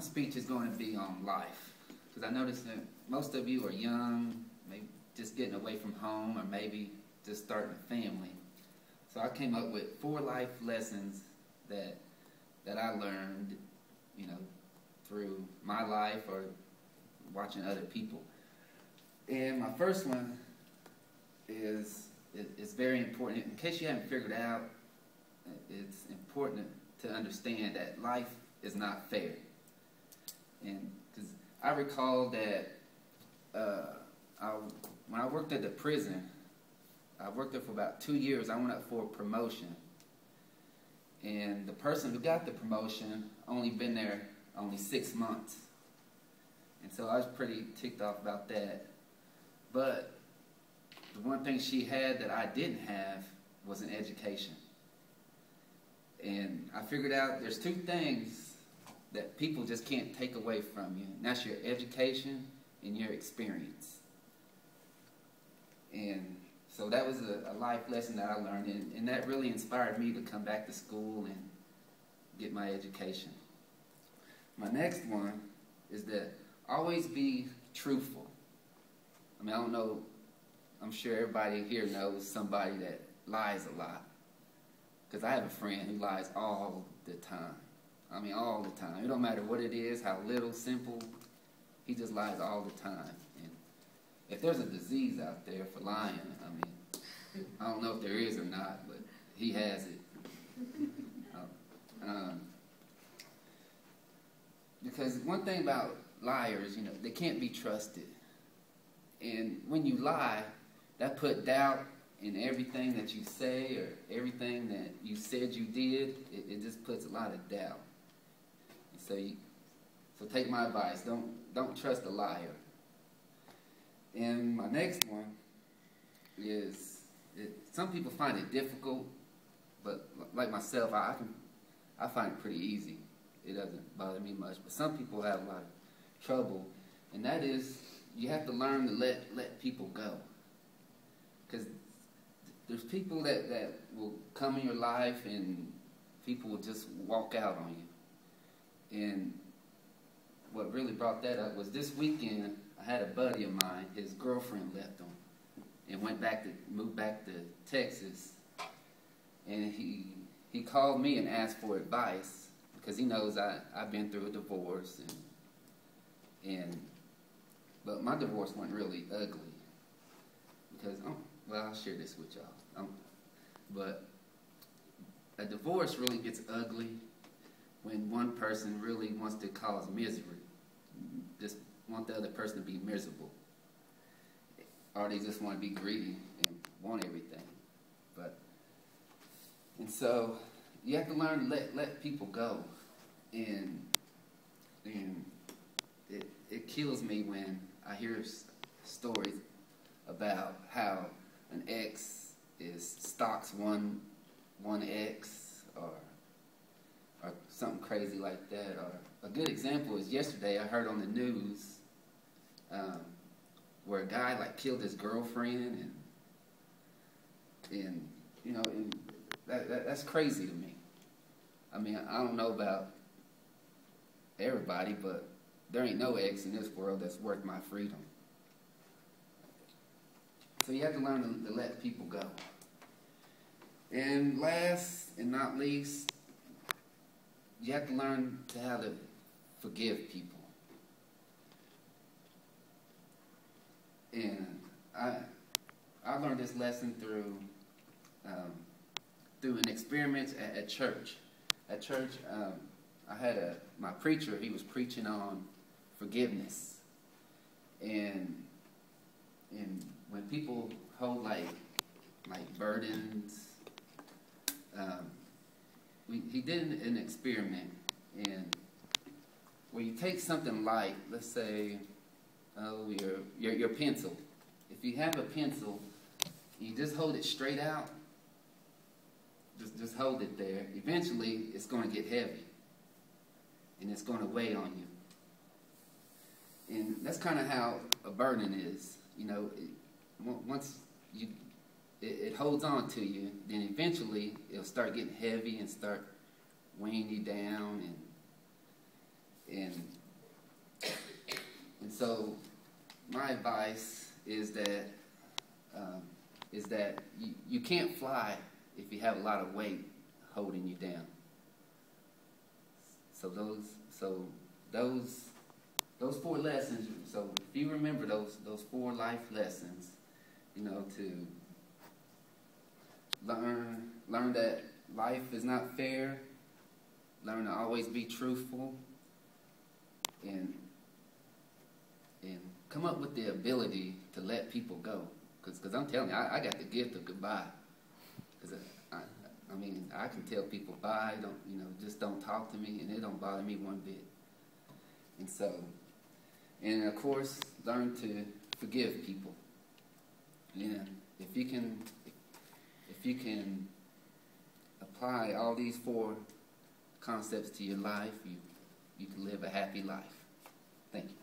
speech is going to be on life, because I noticed that most of you are young, maybe just getting away from home, or maybe just starting a family. So I came up with 4 life lessons that I learned, through my life or watching other people. And my first one is very important. In case you haven't figured out, it's important to understand that life is not fair. And because I recall that when I worked at the prison, I worked there for about 2 years. I went up for a promotion. And the person who got the promotion only been there only 6 months. And so I was pretty ticked off about that. But the one thing she had that I didn't have was an education. And I figured out there's 2 things that people just can't take away from you. And that's your education and your experience. And so that was a life lesson that I learned, and that really inspired me to come back to school and get my education. My next one is that always be truthful. I mean, I don't know, I'm sure everybody here knows somebody that lies a lot. Because I have a friend who lies all the time. I mean, all the time. It don't matter what it is, how little, simple, he just lies all the time. And if there's a disease out there for lying, I mean, I don't know if there is or not, but he has it. Because one thing about liars, they can't be trusted. And when you lie, that put doubt in everything that you say or everything that you said you did. It just puts a lot of doubt. So take my advice. Don't trust a liar. And my next one is, some people find it difficult, but like myself, I find it pretty easy. It doesn't bother me much. But some people have a lot of trouble, and that is, you have to learn to let people go. Because there's people that will come in your life, and people will just walk out on you. And what really brought that up was this weekend, I had a buddy of mine, his girlfriend left him and moved back to Texas. And he called me and asked for advice because he knows I've been through a divorce, but my divorce went really ugly. Because, well, I'll share this with y'all. But a divorce really gets ugly when one person really wants to cause misery, just want the other person to be miserable, or they just want to be greedy and want everything. And so you have to learn to let people go, and it kills me when I hear stories about how an ex stalks one ex, or something crazy like that. Or a good example is yesterday I heard on the news where a guy killed his girlfriend, and that's crazy to me. I mean, I don't know about everybody, but there ain't no ex in this world that's worth my freedom. So you have to learn to let people go. And last and not least, you have to learn how to forgive people. And I learned this lesson through an experiment at church. At church, I had my preacher. He was preaching on forgiveness, and when people hold like burdens, he did an experiment, and where you take something light, let's say, your pencil. If you have a pencil, you just hold it straight out. Just hold it there. Eventually, it's going to get heavy, and it's going to weigh on you. And that's kind of how a burden is. Once it holds on to you, then eventually it'll start getting heavy and start weighing you down, And so my advice is that you can't fly if you have a lot of weight holding you down. So those 4 lessons. So if you remember those 4 life lessons, you know, to learn that life is not fair, learn to always be truthful, and come up with the ability to let people go. Because I'm telling you, I got the gift of goodbye. Because I mean, I can tell people bye, just don't talk to me, and it don't bother me one bit. And so, and of course, learn to forgive people. If you can apply all these 4 concepts to your life, you can live a happy life. Thank you.